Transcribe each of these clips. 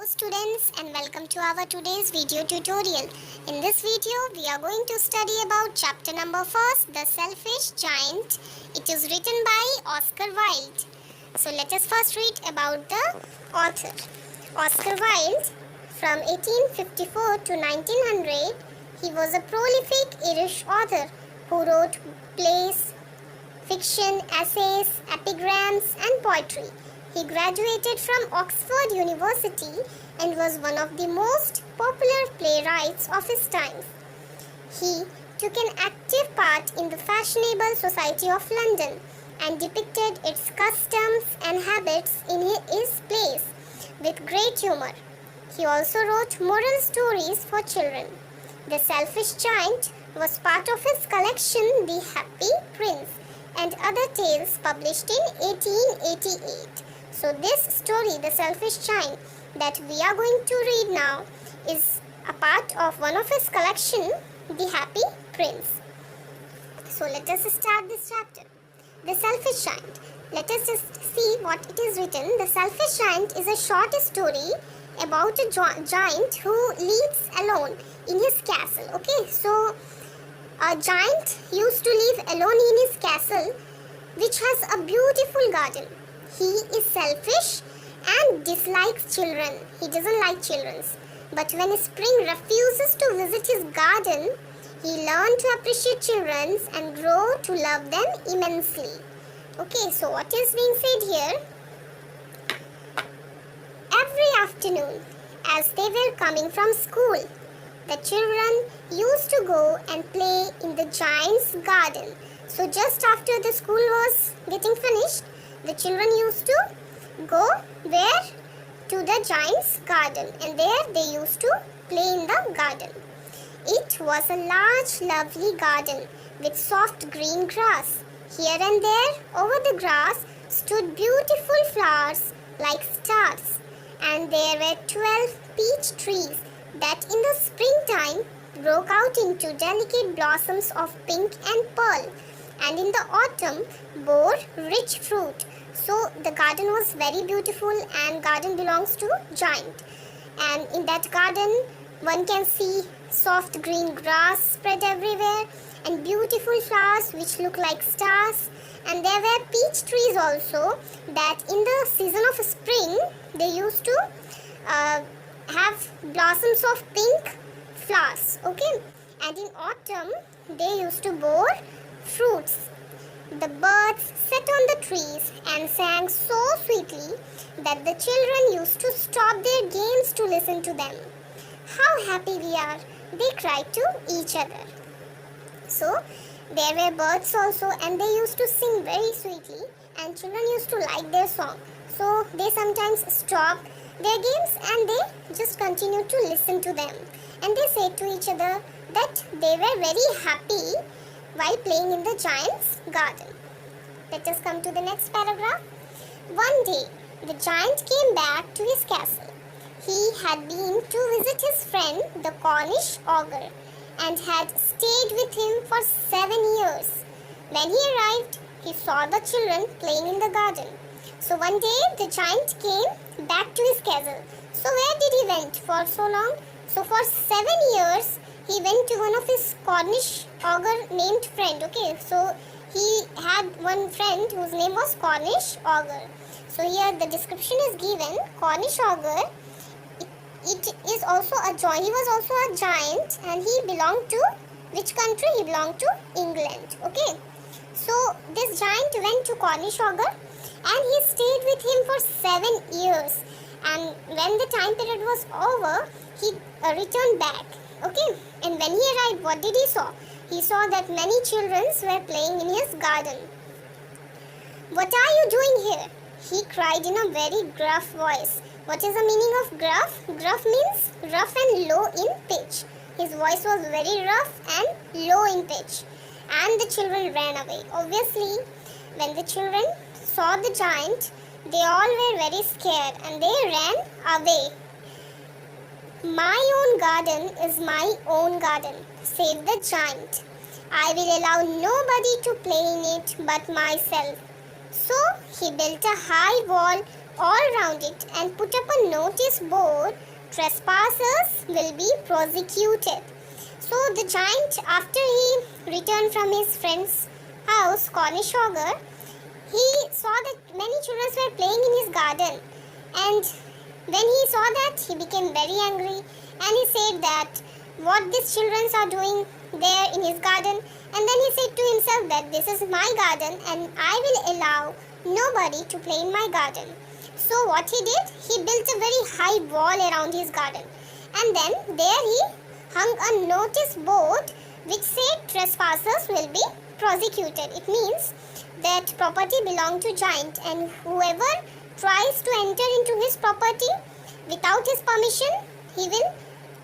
students, and welcome to our today's video tutorial. In this video we are going to study about chapter number 1, The Selfish Giant. It is written by Oscar Wilde. So let us first read about the author. Oscar Wilde, from 1854 to 1900, he was a prolific Irish author who wrote plays, fiction, essays, epigrams and poetry. He graduated from Oxford University and was one of the most popular playwrights of his time. He took an active part in the fashionable society of London and depicted its customs and habits in his plays with great humor. He also wrote moral stories for children. The Selfish Giant was part of his collection The Happy Prince and Other Tales, published in 1888. So this story, The Selfish Giant, that we are going to read now is a part of one of his collection, The Happy Prince. So let us start this chapter. The Selfish Giant. Let us just see what it is written. The Selfish Giant is a short story about a giant who lives alone in his castle. Okay, so a giant used to live alone in his castle, which has a beautiful garden. He is selfish and dislikes children. He doesn't like children. But when spring refuses to visit his garden, he learned to appreciate children and grow to love them immensely. Okay, so what is being said here? Every afternoon, as they were coming from school, the children used to go and play in the giant's garden. So just after the school was getting finished, the children used to go where? To the giant's garden, and there they used to play in the garden. It was a large, lovely garden with soft green grass. Here and there over the grass stood beautiful flowers like stars, and there were 12 peach trees that in the springtime broke out into delicate blossoms of pink and pearl, and in the autumn bore rich fruit. So the garden was very beautiful, and garden belongs to giant. And in that garden one can see soft green grass spread everywhere and beautiful flowers which look like stars. And there were peach trees also that in the season of spring they used to have blossoms of pink flowers. Okay, and in autumn they used to bore fruits. The birds sat on the trees and sang so sweetly that the children used to stop their games to listen to them. How happy we are, they cried to each other. So there were birds also, and they used to sing very sweetly, and children used to like their song. So they sometimes stopped their games and they just continued to listen to them. And they said to each other that they were very happy while playing in the giant's garden. Let us come to the next paragraph. One day, the giant came back to his castle. He had been to visit his friend, the Cornish ogre, and had stayed with him for 7 years. When he arrived, he saw the children playing in the garden. So one day, the giant came back to his castle. So where did he went for so long? So for 7 years, he went to one of his Cornish ogre named friend. Okay, so he had one friend whose name was Cornish ogre. So here the description is given. Cornish ogre, it is also a giant. He was also a giant, and he belonged to which country? He belonged to England. Okay, so this giant went to Cornish ogre and he stayed with him for 7 years. And when the time period was over, he returned back. Okay, and when he arrived, what did he saw? He saw that many children were playing in his garden. What are you doing here? He cried in a very gruff voice. What is the meaning of gruff? Gruff means rough and low in pitch. His voice was very rough and low in pitch. And the children ran away. Obviously, when the children saw the giant, they all were very scared and they ran away. My own garden is my own garden, said the giant. I will allow nobody to play in it but myself. So he built a high wall all round it and put up a notice board, trespassers will be prosecuted. So the giant, after he returned from his friend's house, Cornish ogre, he saw that many children were playing in his garden, and when he saw that, he became very angry, and he said that what these children are doing there in his garden. And then he said to himself that this is my garden and I will allow nobody to play in my garden. So what he did, he built a very high wall around his garden, and then there he hung a notice board which said trespassers will be prosecuted. It means that property belonged to giant, and whoever tries to enter into his property without his permission, he will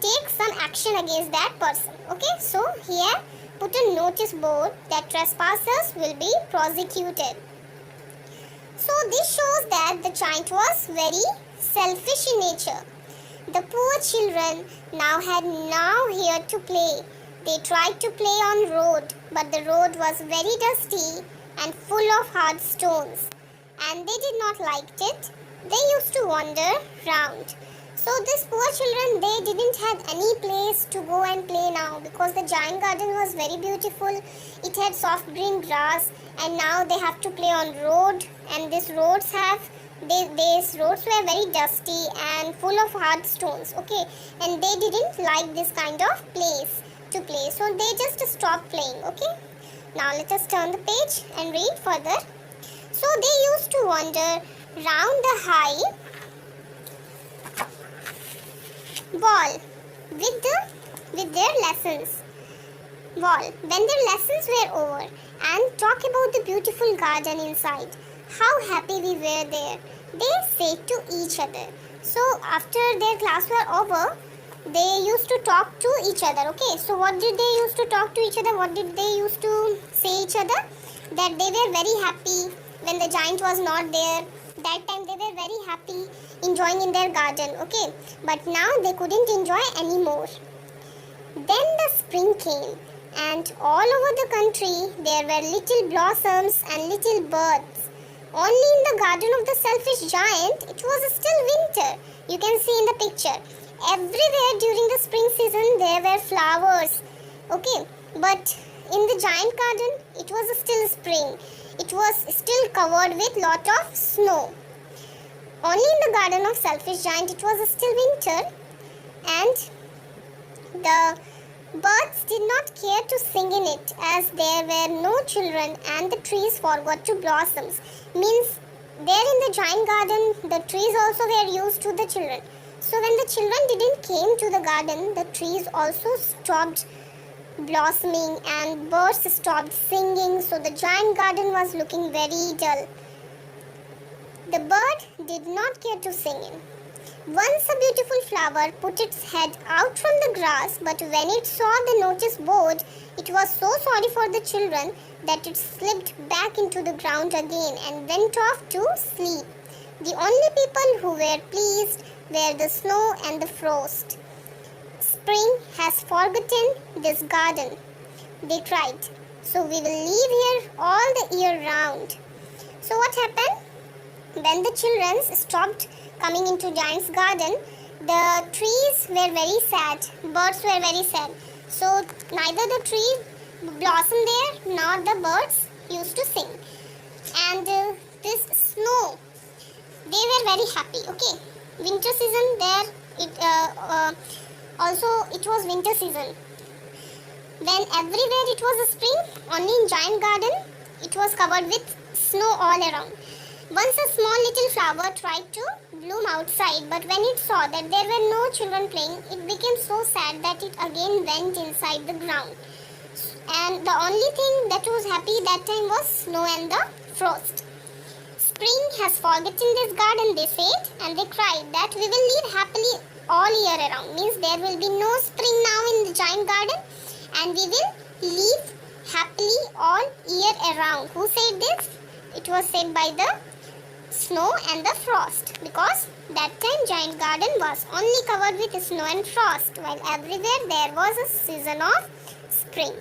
take some action against that person. Okay, so here put a notice board that trespassers will be prosecuted. So this shows that the giant was very selfish in nature. The poor children now had nowhere to play. They tried to play on road, but the road was very dusty and full of hard stones, and they did not like it. They used to wander round. So these poor children, they didn't have any place to go and play now, because the giant garden was very beautiful. It had soft green grass, and now they have to play on road, and these roads were very dusty and full of hard stones. Okay, and they didn't like this kind of place to play, so they just stopped playing. Okay, now let us turn the page and read further. So they used to wander round the high wall with their lessons. When their lessons were over, and talk about the beautiful garden inside. How happy we were there, they said to each other. So after their class were over, they used to talk to each other. Okay, so what did they used to talk to each other? What did they used to say each other? That they were very happy when the giant was not there. That time they were very happy enjoying in their garden. Okay, but now they couldn't enjoy anymore. Then the spring came, and all over the country there were little blossoms and little birds. Only in the garden of the selfish giant it was still winter. You can see in the picture. Everywhere during the spring season there were flowers. Okay, but in the giant garden it was still spring. It was still covered with lot of snow. Only in the garden of selfish giant it was still winter, and the birds did not care to sing in it, as there were no children and the trees forgot to blossom. Means there in the giant garden the trees also were used to the children. So when the children didn't came to the garden, the trees also stopped blossoming and birds stopped singing. So the giant garden was looking very dull. The bird did not care to sing in. Once a beautiful flower put its head out from the grass, but when it saw the notice board, it was so sorry for the children that it slipped back into the ground again and went off to sleep. The only people who were pleased were the snow and the frost. Spring has forgotten this garden, they cried. So we will live here all the year round. So what happened? When the children stopped coming into giant's garden, the trees were very sad, birds were very sad. So neither the tree blossomed there nor the birds used to sing. And this snow, they were very happy. Okay, winter season there, also it was winter season. When everywhere it was a spring, only in giant garden it was covered with snow all around. Once a small little flower tried to bloom outside, but when it saw that there were no children playing, it became so sad that it again went inside the ground. And the only thing that was happy that time was snow and the frost. Spring has forgotten this garden, they said, and they cried that we will live happily all year around. Means there will be no spring now in the giant garden, and we will live happily all year around. Who said this? It was said by the snow and the frost, because that time giant garden was only covered with snow and frost, while everywhere there was a season of spring.